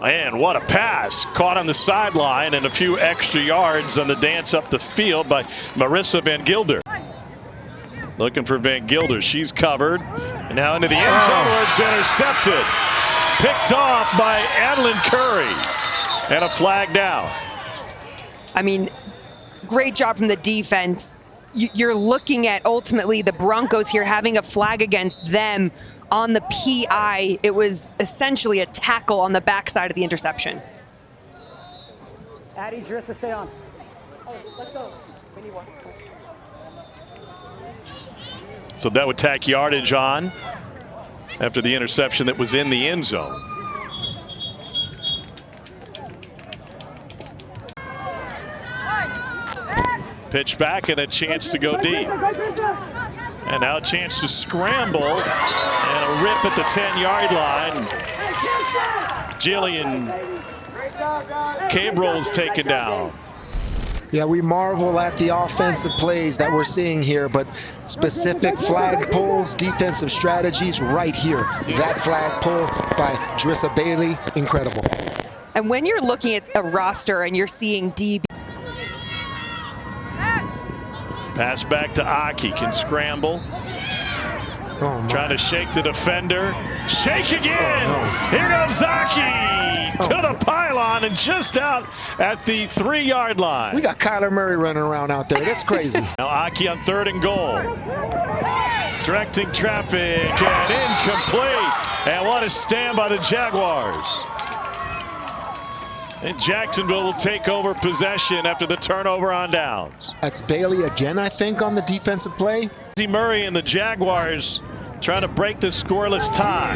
And what a pass. Caught on the sideline and a few extra yards on the dance up the field by Marissa Van Gilder. Looking for Van Gilder. She's covered. And now into the end zone where it's intercepted. Picked off by Adeline Curry. And a flag down. I mean, great job from the defense. You're looking at ultimately the Broncos here having a flag against them on the PI. It was essentially a tackle on the backside of the interception. Addie, Drissa, stay on. Oh, let's go. We need one. So that would tack yardage on after the interception that was in the end zone. Pitch back and a chance to go deep. And now a chance to scramble and a rip at the 10-yard line. Jillian Cabral is taken down. Yeah, we marvel at the offensive plays that we're seeing here, but specific flag pulls, defensive strategies right here. That flag pull by Drissa Bailey, incredible. And when you're looking at a roster and you're seeing DB. Pass back to Aki, can scramble. Trying to shake the defender. Shake again! Here goes Aki to the pylon and just out at the 3-yard line. We got Kyler Murray running around out there. That's crazy. Now Aki on 3rd and goal. Directing traffic and incomplete. And what a stand by the Jaguars. And Jacksonville will take over possession after the turnover on downs. That's Bailey again, I think, on the defensive play. Murray and the Jaguars trying to break the scoreless tie.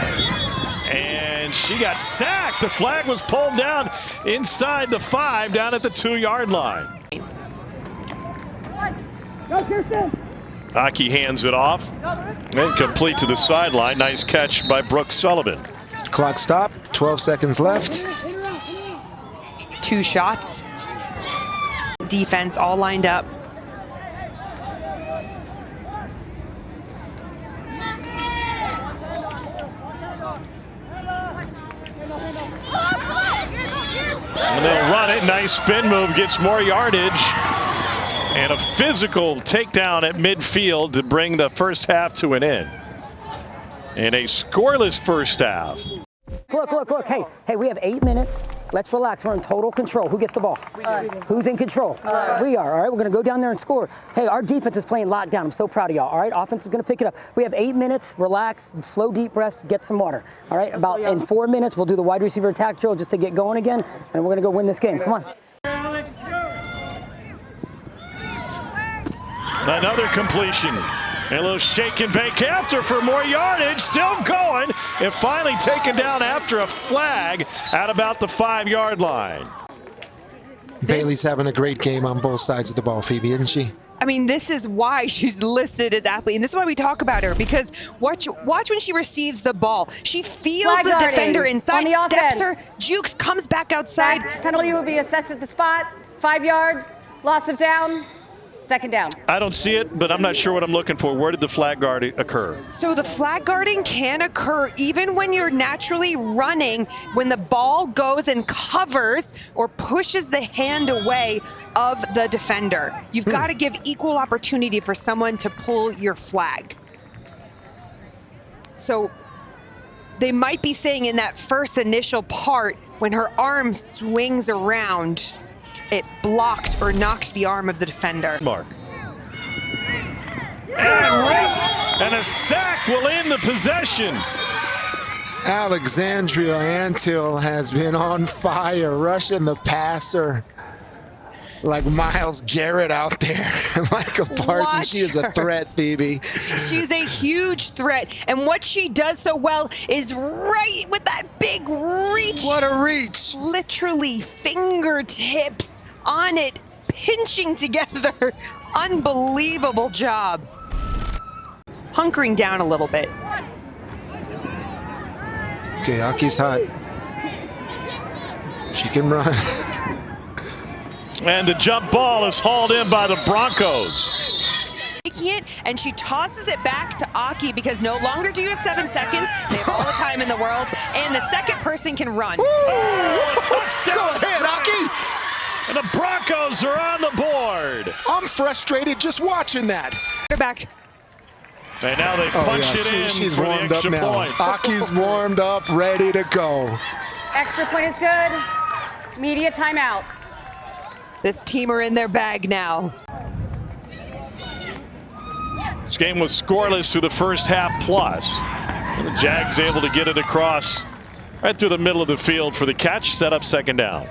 And she got sacked. The flag was pulled down inside the 5, down at the 2-yard line. Aki hands it off and complete to the sideline. Nice catch by Brooke Sullivan. Clock stop, 12 seconds left. 2 shots. Defense all lined up. And they'll run it. Nice spin move, gets more yardage. And a physical takedown at midfield to bring the first half to an end. And a scoreless first half. Look. Hey, we have 8 minutes. Let's relax. We're in total control. Who gets the ball? Who's in control? We are, all right? We're going to go down there and score. Hey, our defense is playing lockdown. I'm so proud of y'all, all right? Offense is going to pick it up. We have 8 minutes. Relax, slow, deep breaths, get some water, all right? About in 4 minutes, we'll do the wide receiver attack drill just to get going again, and we're going to go win this game. Come on. Another completion. And a little shake and bake after for more yardage. Still going. And finally taken down after a flag at about the 5-yard line. Bailey's having a great game on both sides of the ball, Phoebe, isn't she? I mean, this is why she's listed as athlete, and this is why we talk about her, because watch when she receives the ball. She feels the defender inside, steps her, jukes, comes back outside. Penalty will be assessed at the spot. 5 yards, loss of down. 2nd down. I don't see it, but I'm not sure what I'm looking for. Where did the flag guard occur? So the flag guarding can occur even when you're naturally running, when the ball goes and covers or pushes the hand away of the defender. You've got to give equal opportunity for someone to pull your flag. So they might be saying in that first initial part, when her arm swings around, it blocked or knocked the arm of the defender. Mark. And ripped, and a sack will end the possession. Alexandria Antill has been on fire, rushing the passer like Myles Garrett out there. Micah Parsons, she is a threat, Phoebe. She's a huge threat, and what she does so well is right with that big reach. What a reach. Literally fingertips on it, pinching together. Unbelievable job. Hunkering down a little bit. Okay, Aki's hot. She can run. And the jump ball is hauled in by the Broncos. taking it, and she tosses it back to Aki because no longer do you have 7 seconds. They have all the time in the world, and the second person can run. Touchdown! Go ahead, Aki! And the Broncos are on the board. I'm frustrated just watching that. Back. And now they punch it in She's for the warmed up extra now. point. Aki's warmed up, ready to go. Extra point is good. Media timeout. This team are in their bag now. This game was scoreless through the first half plus. And the Jags able to get it across right through the middle of the field for the catch, set up second down.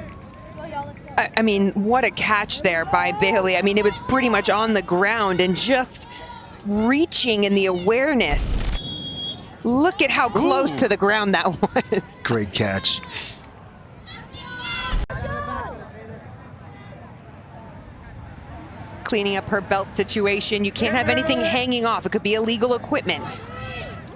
I mean, what a catch there by Bailey. I mean, it was pretty much on the ground and just reaching in the awareness. Look at how close to the ground that was. Great catch. Cleaning up her belt situation. You can't have anything hanging off. It could be illegal equipment.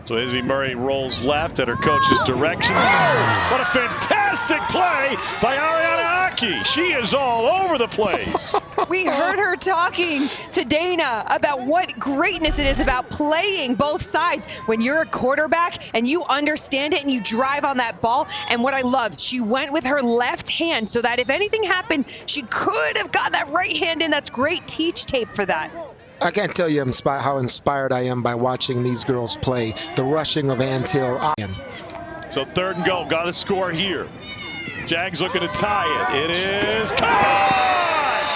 So Izzy Murray rolls left at her coach's direction. Oh, what a fantastic play by Ariana Aki. She is all over the place. We heard her talking to Dana about what greatness it is about playing both sides when you're a quarterback and you understand it and you drive on that ball. And what I love, she went with her left hand so that if anything happened, she could have got that right hand in. That's great teach tape for that. I can't tell you how inspired I am by watching these girls play. The rushing of Antil. So third and goal, got to score here. Jags looking to tie it. It is caught!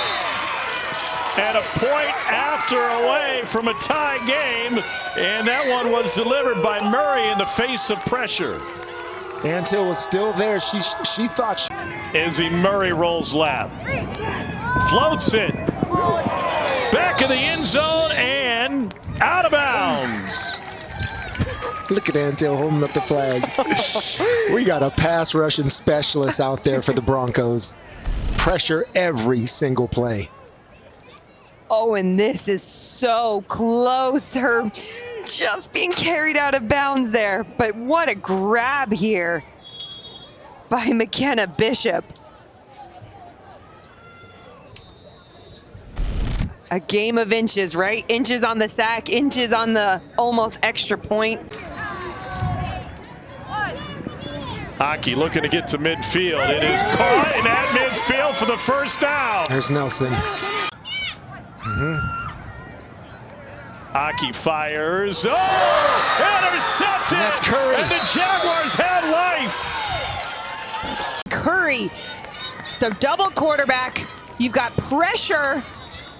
And a point after away from a tie game. And that one was delivered by Murray in the face of pressure. Antil was still there. She thought Izzy Murray rolls left. Floats it. Back in the end zone and out of bounds. Look at Antil holding up the flag. We got a pass rushing specialist out there for the Broncos. Pressure every single play. Oh, and this is so close. Her just being carried out of bounds there. But what a grab here by McKenna Bishop. A game of inches, right? Inches on the sack, inches on the almost extra point. Aki looking to get to midfield. It is caught in at midfield for the first down. There's Nelson. Aki fires. Oh! Intercepted! And that's Curry. And the Jaguars had life. Curry. So double quarterback. You've got pressure.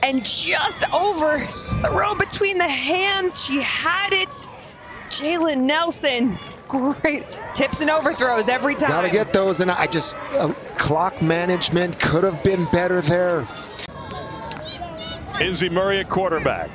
And just overthrow between the hands. She had it. Jalen Nelson, great tips and overthrows every time. Got to get those, and clock management could have been better there. Izzy Murray at quarterback.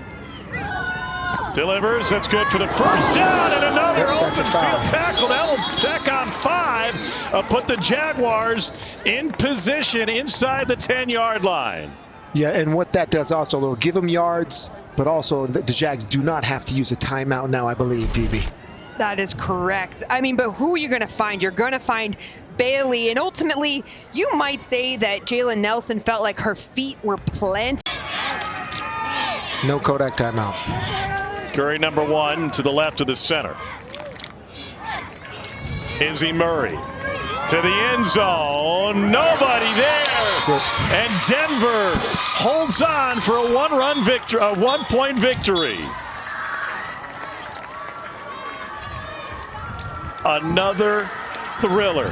Delivers, that's good for the first down, and another open field tackle. That will tack on 5. Put the Jaguars in position inside the 10-yard line. Yeah, and what that does also, it'll give them yards, but also the Jags do not have to use a timeout now, I believe, Phoebe. That is correct. I mean, but who are you going to find? You're going to find Bailey, and ultimately, you might say that Jalen Nelson felt like her feet were planted. No Kodak timeout. Curry number 1 to the left of the center. Izzy Murray to the end zone. Nobody there. And Denver holds on for a one-point victory. Another thriller.